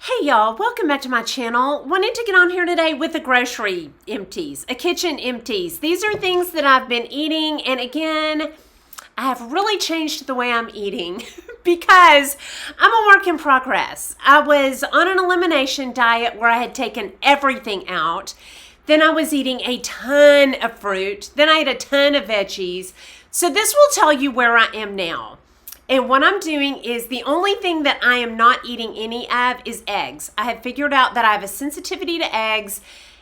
Hey y'all, welcome back to my channel. Wanted to get on here today with a grocery empties, a kitchen empties. These are things that I've been eating, and again, I have really changed the way I'm eating because I'm a work in progress. I was on an elimination diet where I had taken everything out. Then I was eating a ton of fruit. Then I ate a ton of veggies. So this will tell you where I am now. And what I'm doing is the only thing that I am not eating any of is eggs. I have figured out that I have a sensitivity to eggs.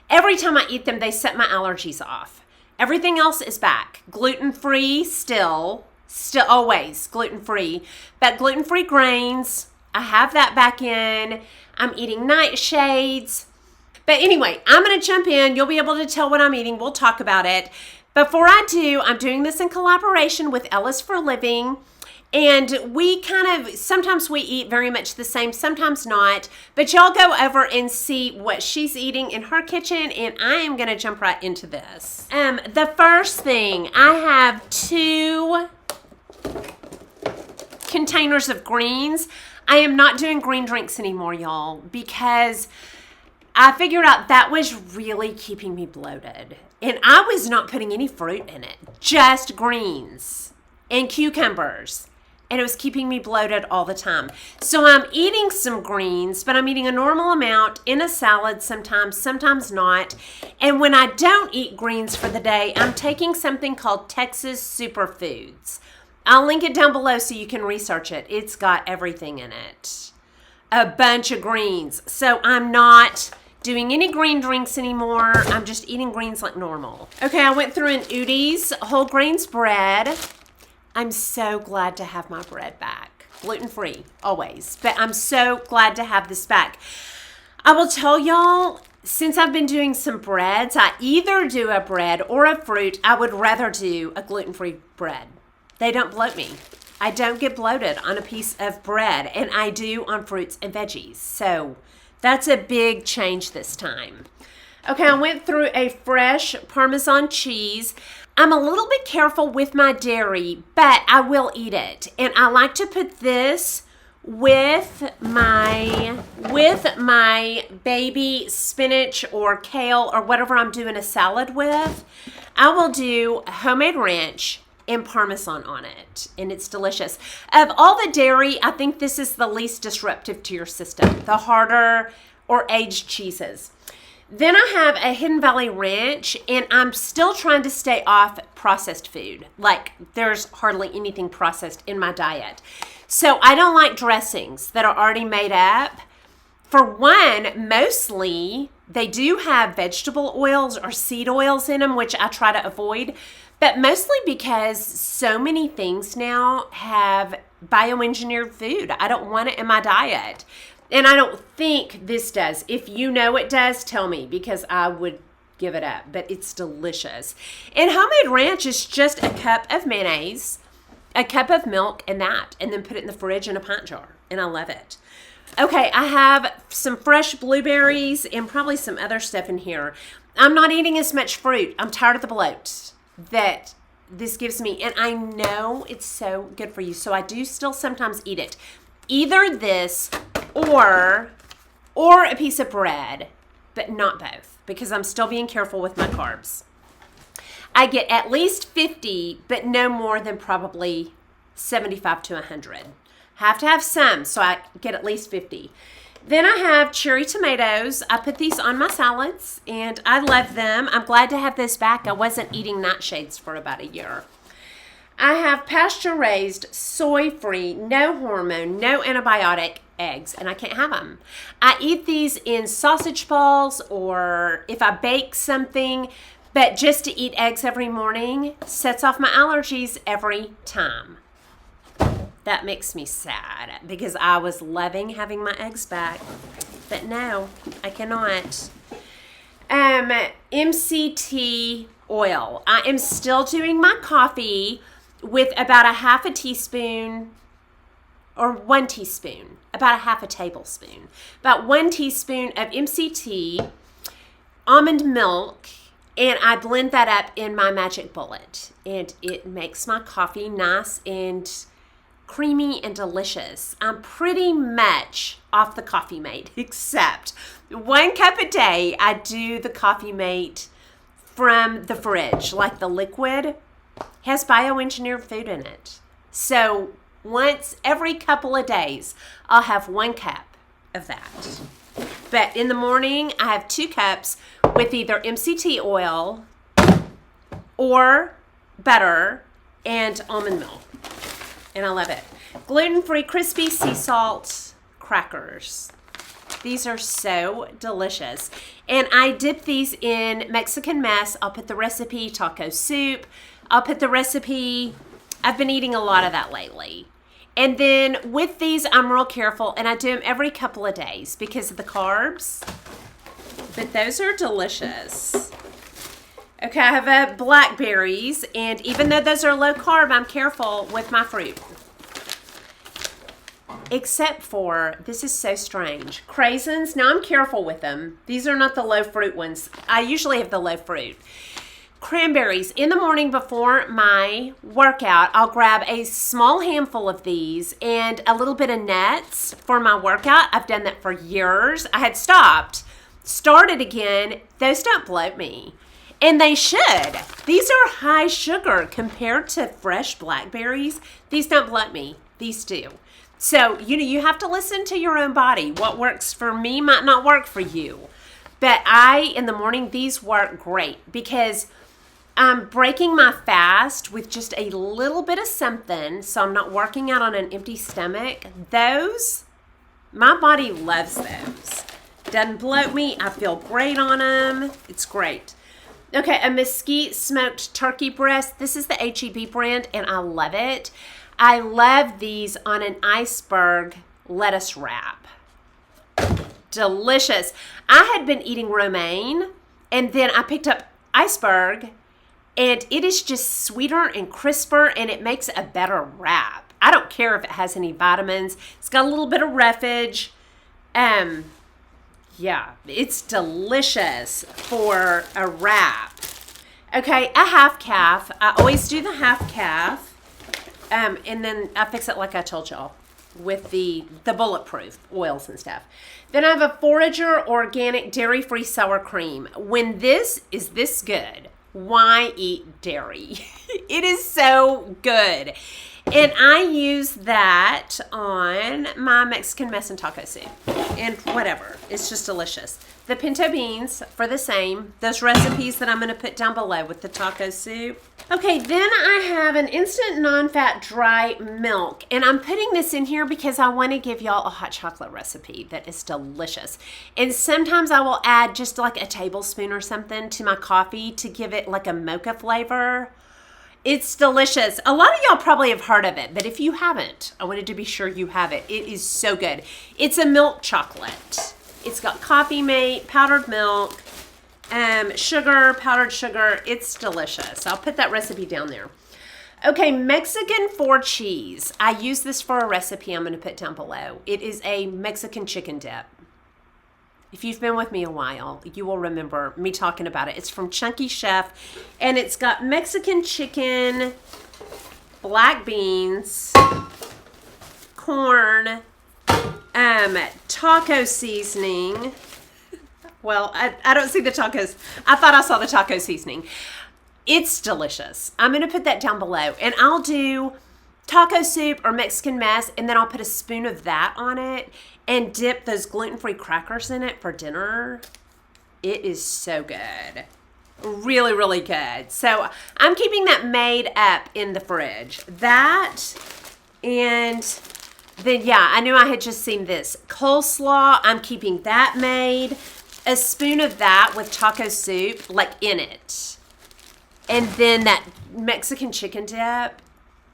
Every time I eat them, they set my allergies off. Everything else is back. Gluten-free still always gluten-free. But gluten-free grains, I have that back in. I'm eating nightshades. But anyway, I'm going to jump in. You'll be able to tell what I'm eating. We'll talk about it. Before I do, I'm doing this in collaboration with Ellis for Living. And we sometimes we eat very much the same, sometimes not. But y'all go over and see what she's eating in her kitchen, and I am going to jump right into this. The first thing, I have 2 containers of greens. I am not doing green drinks anymore, y'all, because I figured out that was really keeping me bloated. And I was not putting any fruit in it, just greens and cucumbers. And it was keeping me bloated all the time. So I'm eating some greens, but I'm eating a normal amount in a salad sometimes, sometimes not. And when I don't eat greens for the day, I'm taking something called Texas Superfoods. I'll link it down below so you can research it. It's got everything in it. A bunch of greens. So I'm not doing any green drinks anymore. I'm just eating greens like normal. Okay, I went through an Udi's whole grains bread. I'm so glad to have my bread back. Gluten-free, always. But I'm so glad to have this back. I will tell y'all, since I've been doing some breads, I either do a bread or a fruit. I would rather do a gluten-free bread. They don't bloat me. I don't get bloated on a piece of bread, and I do on fruits and veggies. So that's a big change this time. Okay, I went through a fresh Parmesan cheese. I'm a little bit careful with my dairy, but I will eat it. And I like to put this with my baby spinach or kale or whatever I'm doing a salad with. I will do homemade ranch and Parmesan on it, and it's delicious. Of all the dairy, I think this is the least disruptive to your system, the harder or aged cheeses. Then I have a Hidden Valley Ranch, and I'm still trying to stay off processed food. Like, there's hardly anything processed in my diet. So I don't like dressings that are already made up. For one, mostly they do have vegetable oils or seed oils in them, which I try to avoid. But mostly because so many things now have bioengineered food. I don't want it in my diet. And I don't think this does. If you know it does, tell me, because I would give it up. But it's delicious. And homemade ranch is just a cup of mayonnaise, a cup of milk, and that. And then put it in the fridge in a pint jar. And I love it. Okay, I have some fresh blueberries and probably some other stuff in here. I'm not eating as much fruit. I'm tired of the bloat that this gives me. And I know it's so good for you. So I do still sometimes eat it. Either this or a piece of bread, but not both, because I'm still being careful with my carbs. I get at least 50, but no more than probably 75 to 100. Have to have some, so I get at least 50. Then I have cherry tomatoes. I put these on my salads, and I love them. I'm glad to have this back. I wasn't eating nightshades for about a year. I have pasture-raised, soy-free, no hormone, no antibiotic eggs, and I can't have them. I eat these in sausage balls or if I bake something, but just to eat eggs every morning sets off my allergies every time. That makes me sad because I was loving having my eggs back, but no, I cannot. MCT oil. I am still doing my coffee with about a half a teaspoon or 1 teaspoon, about a half a tablespoon, about 1 teaspoon of MCT, almond milk, and I blend that up in my magic bullet. And it makes my coffee nice and creamy and delicious. I'm pretty much off the Coffee Mate, except 1 cup a day. I do the Coffee Mate from the fridge, like the liquid has bioengineered food in it. So once every couple of days, I'll have 1 cup of that. But in the morning, I have 2 cups with either MCT oil or butter and almond milk. And I love it. Gluten-free crispy sea salt crackers. These are so delicious. And I dip these in Mexican mess. I'll put the recipe taco soup. I'll put the recipe, I've been eating a lot of that lately. And then with these, I'm real careful, and I do them every couple of days because of the carbs. But those are delicious. Okay, I have blackberries, and even though those are low carb, I'm careful with my fruit. Except for, this is so strange, craisins. Now I'm careful with them. These are not the low fruit ones. I usually have the low fruit. Cranberries. In the morning before my workout, I'll grab a small handful of these and a little bit of nuts for my workout. I've done that for years. I had stopped, started again. Those don't bloat me. And they should. These are high sugar compared to fresh blackberries. These don't bloat me. These do. So, you have to listen to your own body. What works for me might not work for you. But in the morning, these work great because I'm breaking my fast with just a little bit of something, so I'm not working out on an empty stomach. Those, my body loves those. Doesn't bloat me. I feel great on them. It's great. Okay, a mesquite smoked turkey breast. This is the H-E-B brand, and I love it. I love these on an iceberg lettuce wrap. Delicious. I had been eating romaine, and then I picked up iceberg, and it is just sweeter and crisper, and it makes a better wrap. I don't care if it has any vitamins. It's got a little bit of roughage. Yeah, it's delicious for a wrap. Okay, a half calf. I always do the half calf. And then I fix it like I told y'all with the bulletproof oils and stuff. Then I have a Forager organic dairy-free sour cream. When this is this good, why eat dairy? It is so good. And I use that on my Mexican mess and taco soup and whatever. It's just delicious. The pinto beans for the same. Those recipes that I'm going to put down below with the taco soup. Okay, then I have an instant non-fat dry milk. And I'm putting this in here because I want to give y'all a hot chocolate recipe that is delicious. And sometimes I will add just like a tablespoon or something to my coffee to give it like a mocha flavor. It's delicious. A lot of y'all probably have heard of it, but if you haven't, I wanted to be sure you have it. It is so good. It's a milk chocolate. It's got Coffee Mate, powdered milk, sugar, powdered sugar. It's delicious. I'll put that recipe down there. Okay, Mexican 4 cheese. I use this for a recipe I'm going to put down below. It is a Mexican chicken dip. If you've been with me a while, you will remember me talking about it. It's from Chunky Chef, and it's got Mexican chicken, black beans, corn, taco seasoning. Well, I don't see the tacos. I thought I saw the taco seasoning. It's delicious. I'm going to put that down below, and I'll do taco soup or Mexican mess, and then I'll put a spoon of that on it and dip those gluten-free crackers in it for dinner. It is so good. Really, really good. So I'm keeping that made up in the fridge. That, and then, yeah, I knew I had just seen this. Coleslaw, I'm keeping that made. A spoon of that with taco soup, like in it. And then that Mexican chicken dip.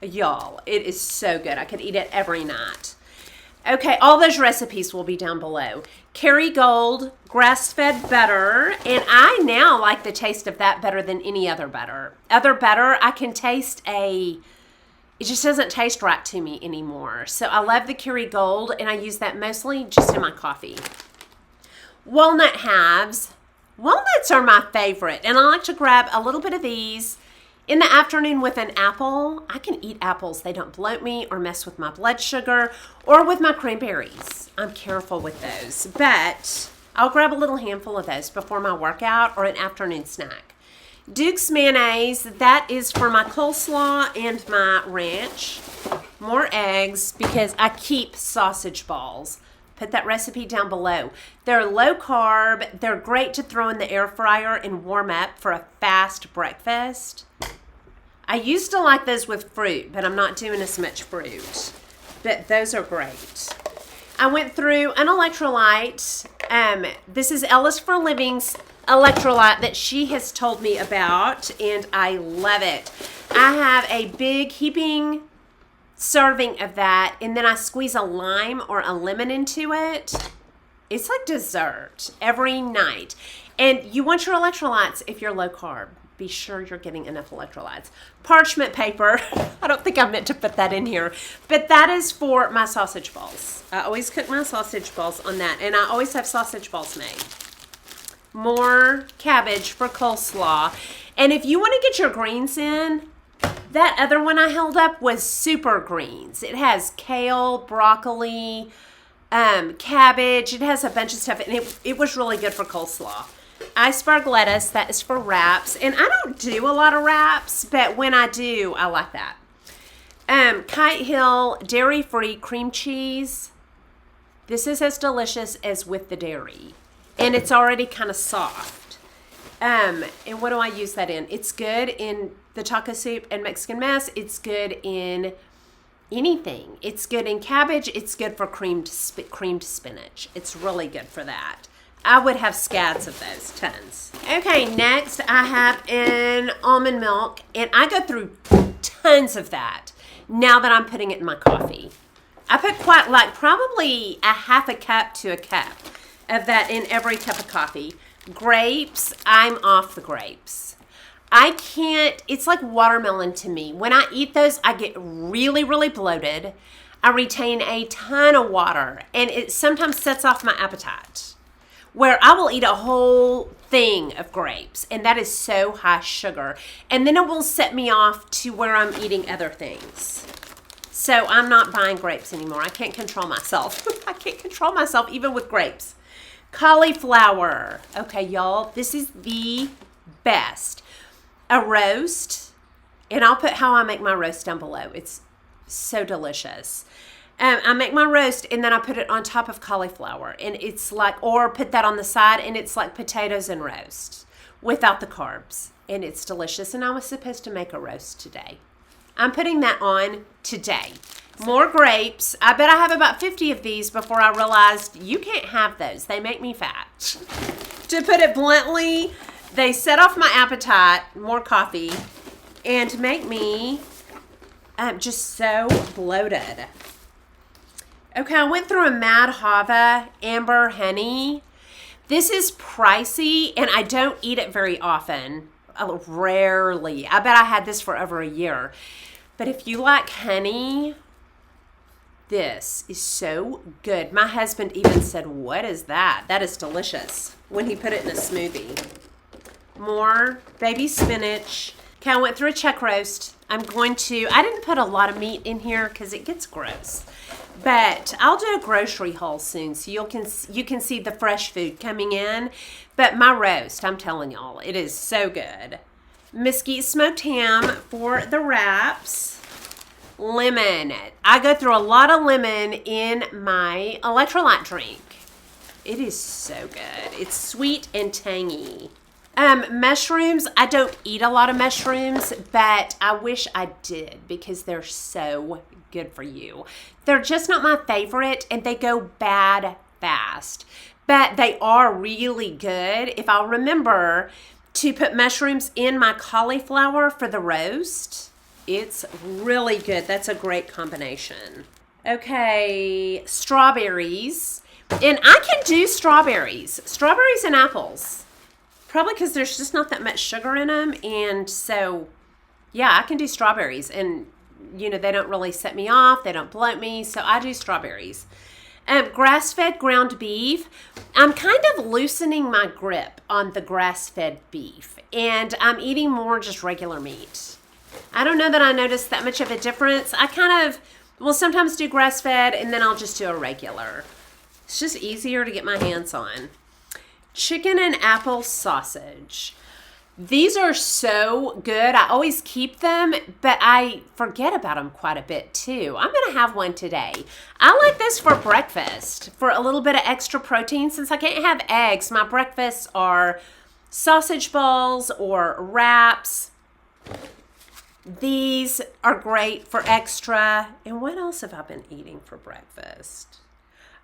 Y'all, it is so good. I could eat it every night. Okay, all those recipes will be down below. Kerrygold grass-fed butter, and I now like the taste of that better than any other butter. Other butter, I can taste it just doesn't taste right to me anymore. So I love the Kerrygold, and I use that mostly just in my coffee. Walnut halves. Walnuts are my favorite, and I like to grab a little bit of these In the afternoon with an apple, I can eat apples. They don't bloat me or mess with my blood sugar or with my cranberries. I'm careful with those, but I'll grab a little handful of those before my workout or an afternoon snack. Duke's mayonnaise, that is for my coleslaw and my ranch. More eggs because I keep sausage balls. Put that recipe down below. They're low carb. They're great to throw in the air fryer and warm up for a fast breakfast. I used to like those with fruit, but I'm not doing as much fruit. But those are great. I went through an electrolyte. This is Ellis for Living's electrolyte that she has told me about, and I love it. I have a big heaping serving of that, and then I squeeze a lime or a lemon into it. It's like dessert every night. And you want your electrolytes if you're low carb. Be sure you're getting enough electrolytes. Parchment paper. I don't think I meant to put that in here, but that is for my sausage balls. I always cook my sausage balls on that, and I always have sausage balls made. More cabbage for coleslaw. And if you want to get your greens in, that other one I held up was super greens. It has kale, broccoli, cabbage. It has a bunch of stuff, and it was really good for coleslaw. Iceberg lettuce, that is for wraps. And I don't do a lot of wraps, but when I do, I like that. Kite Hill dairy-free cream cheese. This is as delicious as with the dairy. And it's already kind of soft. And what do I use that in? It's good in the taco soup and Mexican mess. It's good in anything. It's good in cabbage. It's good for creamed spinach. It's really good for that. I would have scads of those, tons. Okay, next I have an almond milk, and I go through tons of that now that I'm putting it in my coffee. I put probably a half a cup to a cup of that in every cup of coffee. Grapes, I'm off the grapes. I can't, it's like watermelon to me. When I eat those, I get really, really bloated. I retain a ton of water, and it sometimes sets off my appetite, where I will eat a whole thing of grapes, and that is so high sugar. And then it will set me off to where I'm eating other things. So I'm not buying grapes anymore. I can't control myself. I can't control myself even with grapes. Cauliflower. Okay, y'all, this is the best. A roast, and I'll put how I make my roast down below. It's so delicious. I make my roast, and then I put it on top of cauliflower, and it's like, or put that on the side, and it's like potatoes and roast without the carbs, and it's delicious. And I was supposed to make a roast today. I'm putting that on today. More grapes. I bet I have about 50 of these before I realized you can't have those. They make me fat. To put it bluntly, they set off my appetite, more coffee, and make me just so bloated. Okay, I went through a Mad Hava Amber Honey. This is pricey, and I don't eat it very often. Rarely. I bet I had this for over a year. But if you like honey, this is so good. My husband even said, "What is that? That is delicious," when he put it in a smoothie. More baby spinach. Okay, I went through a chuck roast. I didn't put a lot of meat in here because it gets gross. But I'll do a grocery haul soon, so you can see the fresh food coming in. But my roast, I'm telling y'all, it is so good. Mesquite smoked ham for the wraps. Lemon. I go through a lot of lemon in my electrolyte drink. It is so good. It's sweet and tangy. Mushrooms. I don't eat a lot of mushrooms, but I wish I did because they're so good for you. They're just not my favorite, and they go bad fast, but they are really good. If I'll remember to put mushrooms in my cauliflower for the roast, it's really good. That's a great combination. Okay, strawberries. And I can do strawberries and apples. Probably because there's just not that much sugar in them. And so, yeah, I can do strawberries. And, they don't really set me off. They don't bloat me. So I do strawberries. Grass-fed ground beef. I'm kind of loosening my grip on the grass-fed beef, and I'm eating more just regular meat. I don't know that I noticed that much of a difference. I kind of will sometimes do grass-fed, and then I'll just do a regular. It's just easier to get my hands on. Chicken and apple sausage. These are so good. I always keep them, but I forget about them quite a bit too. I'm going to have one today. I like this for breakfast for a little bit of extra protein. Since I can't have eggs, my breakfasts are sausage balls or wraps. These are great for extra. And what else have I been eating for breakfast?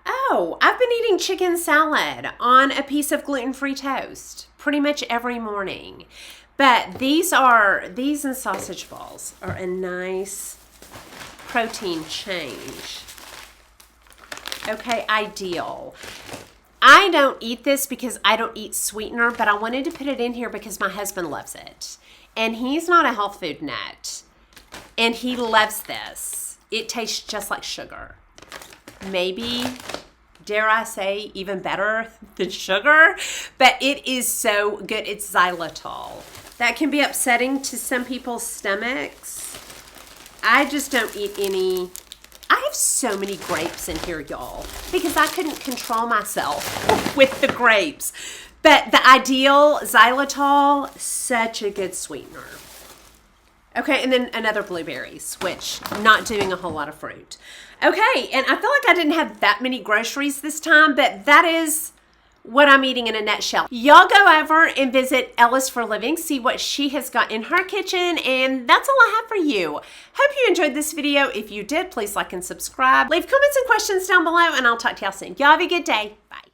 Oh, I've been eating chicken salad on a piece of gluten-free toast pretty much every morning. But these and sausage balls are a nice protein change. Okay, ideal. I don't eat this because I don't eat sweetener, but I wanted to put it in here because my husband loves it. And he's not a health food nut. And he loves this. It tastes just like sugar. Maybe, dare I say, even better than sugar, but it is so good. It's xylitol. That can be upsetting to some people's stomachs. I just don't eat any. I have so many grapes in here, y'all, because I couldn't control myself with the grapes. But the ideal xylitol, such a good sweetener. Okay, and then another blueberries, which not doing a whole lot of fruit. Okay, and I feel like I didn't have that many groceries this time, but that is what I'm eating in a nutshell. Y'all go over and visit Ellis for Living, see what she has got in her kitchen, and that's all I have for you. Hope you enjoyed this video. If you did, please like and subscribe. Leave comments and questions down below, and I'll talk to y'all soon. Y'all have a good day. Bye.